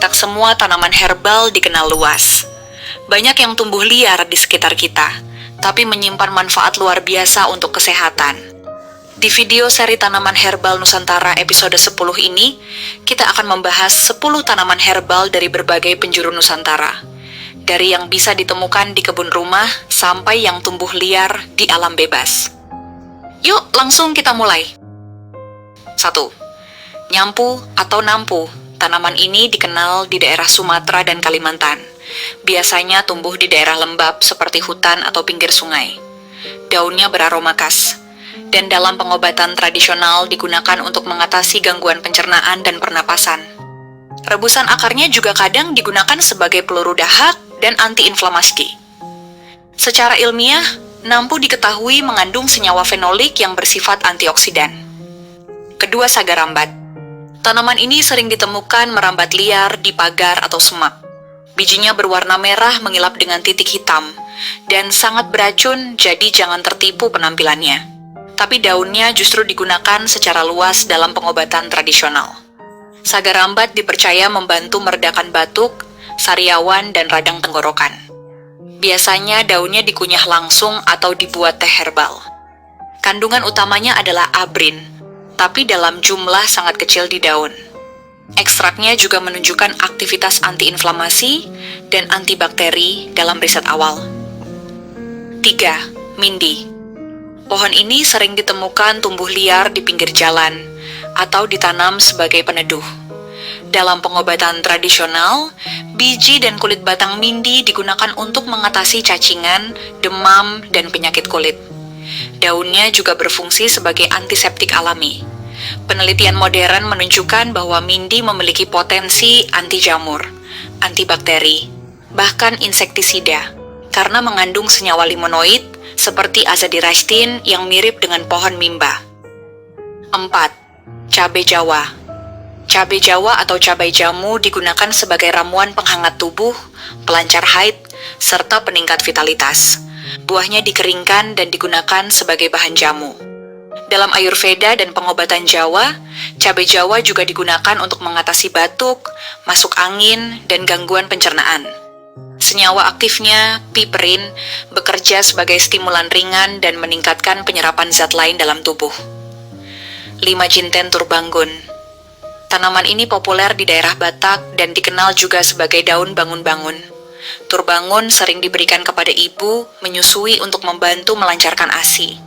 tak semua tanaman herbal dikenal luas. Banyak yang tumbuh liar di sekitar kita, tapi menyimpan manfaat luar biasa untuk kesehatan. Di video seri Tanaman Herbal Nusantara episode 10 ini, kita akan membahas 10 tanaman herbal dari berbagai penjuru Nusantara. Dari yang bisa ditemukan di kebun rumah sampai yang tumbuh liar di alam bebas. Yuk, langsung kita mulai. 1. Nyampu atau nampu. Tanaman ini dikenal di daerah Sumatera dan Kalimantan. Biasanya tumbuh di daerah lembab seperti hutan atau pinggir sungai. Daunnya beraroma khas. Dan dalam pengobatan tradisional digunakan untuk mengatasi gangguan pencernaan dan pernapasan. Rebusan akarnya juga kadang digunakan sebagai peluru dahak dan antiinflamasi. Secara ilmiah, nampu diketahui mengandung senyawa fenolik yang bersifat antioksidan. Kedua, sagarambat. Tanaman ini sering ditemukan merambat liar di pagar atau semak. Bijinya berwarna merah mengilap dengan titik hitam, dan sangat beracun, jadi jangan tertipu penampilannya. Tapi daunnya justru digunakan secara luas dalam pengobatan tradisional. Sagarambat dipercaya membantu meredakan batuk, sariawan, dan radang tenggorokan. Biasanya daunnya dikunyah langsung atau dibuat teh herbal. Kandungan utamanya adalah abrin, tapi dalam jumlah sangat kecil di daun. Ekstraknya juga menunjukkan aktivitas antiinflamasi dan antibakteri dalam riset awal. 3. Mindi. Pohon ini sering ditemukan tumbuh liar di pinggir jalan atau ditanam sebagai peneduh. Dalam pengobatan tradisional, biji dan kulit batang mindi digunakan untuk mengatasi cacingan, demam, dan penyakit kulit. Daunnya juga berfungsi sebagai antiseptik alami. Penelitian modern menunjukkan bahwa mindi memiliki potensi anti jamur, antibakteri, bahkan insektisida, karena mengandung senyawa limonoid seperti azadirachtin yang mirip dengan pohon mimba. 4. Cabai Jawa. Cabai Jawa atau cabai jamu digunakan sebagai ramuan penghangat tubuh, pelancar haid, serta peningkat vitalitas. Buahnya dikeringkan dan digunakan sebagai bahan jamu. Dalam Ayurveda dan pengobatan Jawa, cabai Jawa juga digunakan untuk mengatasi batuk, masuk angin, dan gangguan pencernaan. Senyawa aktifnya, piperin, bekerja sebagai stimulan ringan dan meningkatkan penyerapan zat lain dalam tubuh. 5. Jinten Turbanggun. Tanaman ini populer di daerah Batak dan dikenal juga sebagai daun bangun-bangun. Turbangun sering diberikan kepada ibu menyusui untuk membantu melancarkan ASI.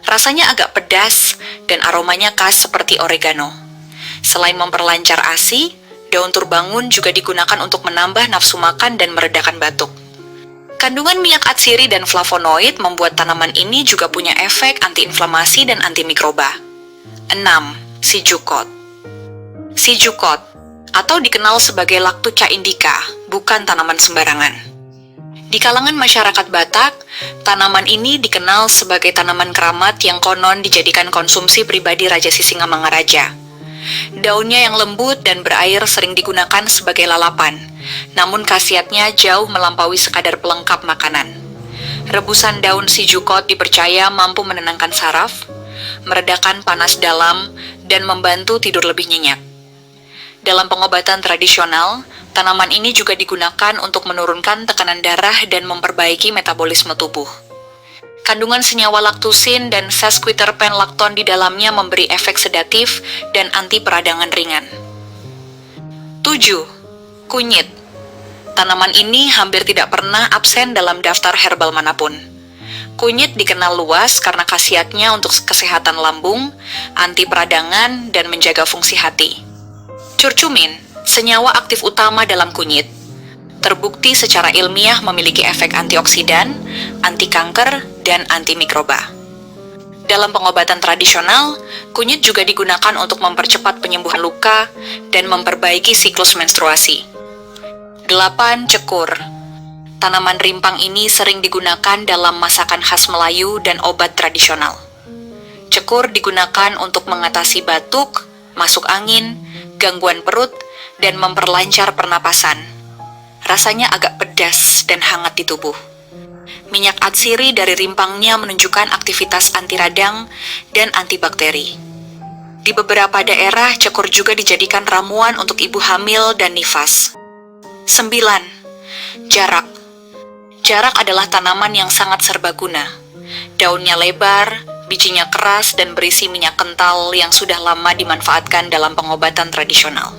Rasanya agak pedas dan aromanya khas seperti oregano. Selain memperlancar ASI, daun turbangun juga digunakan untuk menambah nafsu makan dan meredakan batuk. Kandungan minyak atsiri dan flavonoid membuat tanaman ini juga punya efek antiinflamasi dan antimikroba. 6. Sijukot. Sijukot, atau dikenal sebagai Lactuca indica, bukan tanaman sembarangan. Di kalangan masyarakat Batak, tanaman ini dikenal sebagai tanaman keramat yang konon dijadikan konsumsi pribadi Raja Sisingamangaraja. Daunnya yang lembut dan berair sering digunakan sebagai lalapan, namun khasiatnya jauh melampaui sekadar pelengkap makanan. Rebusan daun sijukot dipercaya mampu menenangkan saraf, meredakan panas dalam, dan membantu tidur lebih nyenyak. Dalam pengobatan tradisional, tanaman ini juga digunakan untuk menurunkan tekanan darah dan memperbaiki metabolisme tubuh. Kandungan senyawa laktusin dan sesquiterpenlakton di dalamnya memberi efek sedatif dan anti peradangan ringan. 7. Kunyit. Tanaman ini hampir tidak pernah absen dalam daftar herbal manapun. Kunyit dikenal luas karena khasiatnya untuk kesehatan lambung, anti peradangan, dan menjaga fungsi hati. Curcumin, senyawa aktif utama dalam kunyit, terbukti secara ilmiah memiliki efek antioksidan, anti kanker, dan antimikroba. Dalam pengobatan tradisional, kunyit juga digunakan untuk mempercepat penyembuhan luka dan memperbaiki siklus menstruasi. 8. Cekur. Tanaman rimpang ini sering digunakan dalam masakan khas Melayu dan obat tradisional. Cekur digunakan untuk mengatasi batuk, masuk angin, gangguan perut, dan memperlancar pernapasan. Rasanya agak pedas dan hangat di tubuh. Minyak atsiri dari rimpangnya menunjukkan aktivitas anti radang dan antibakteri. Di beberapa daerah, cekur juga dijadikan ramuan untuk ibu hamil dan nifas. 9. Jarak. Jarak adalah tanaman yang sangat serbaguna. Daunnya lebar, bijinya keras dan berisi minyak kental yang sudah lama dimanfaatkan dalam pengobatan tradisional.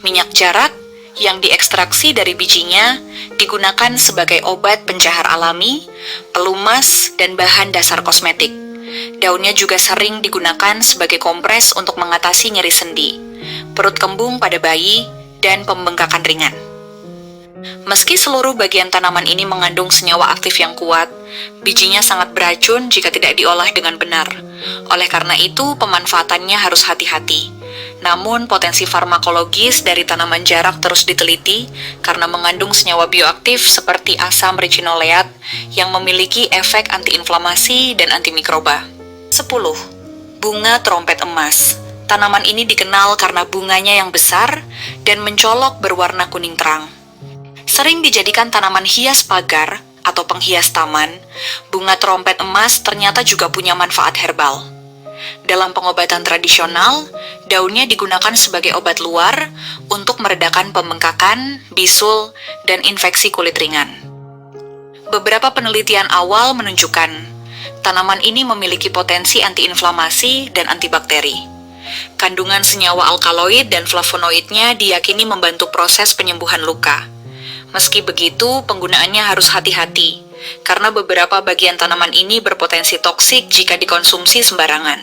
Minyak jarak yang diekstraksi dari bijinya digunakan sebagai obat pencahar alami, pelumas, dan bahan dasar kosmetik. Daunnya juga sering digunakan sebagai kompres untuk mengatasi nyeri sendi, perut kembung pada bayi, dan pembengkakan ringan. Meski seluruh bagian tanaman ini mengandung senyawa aktif yang kuat, bijinya sangat beracun jika tidak diolah dengan benar. Oleh karena itu, pemanfaatannya harus hati-hati. Namun, potensi farmakologis dari tanaman jarak terus diteliti karena mengandung senyawa bioaktif seperti asam ricinoleat yang memiliki efek antiinflamasi dan antimikroba. 10. Bunga trompet emas. Tanaman ini dikenal karena bunganya yang besar dan mencolok berwarna kuning terang. Sering dijadikan tanaman hias pagar atau penghias taman, bunga trompet emas ternyata juga punya manfaat herbal. Dalam pengobatan tradisional, daunnya digunakan sebagai obat luar untuk meredakan pembengkakan, bisul, dan infeksi kulit ringan. Beberapa penelitian awal menunjukkan tanaman ini memiliki potensi antiinflamasi dan antibakteri. Kandungan senyawa alkaloid dan flavonoidnya diyakini membantu proses penyembuhan luka. Meski begitu, penggunaannya harus hati-hati, karena beberapa bagian tanaman ini berpotensi toksik jika dikonsumsi sembarangan.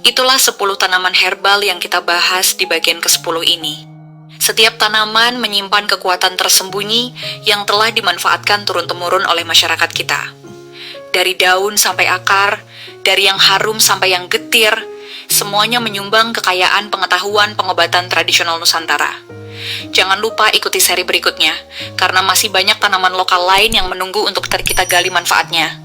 Itulah 10 tanaman herbal yang kita bahas di bagian ke-10 ini. Setiap tanaman menyimpan kekuatan tersembunyi yang telah dimanfaatkan turun-temurun oleh masyarakat kita. Dari daun sampai akar, dari yang harum sampai yang getir, semuanya menyumbang kekayaan pengetahuan pengobatan tradisional Nusantara. Jangan lupa ikuti seri berikutnya, karena masih banyak tanaman lokal lain yang menunggu untuk kita gali manfaatnya.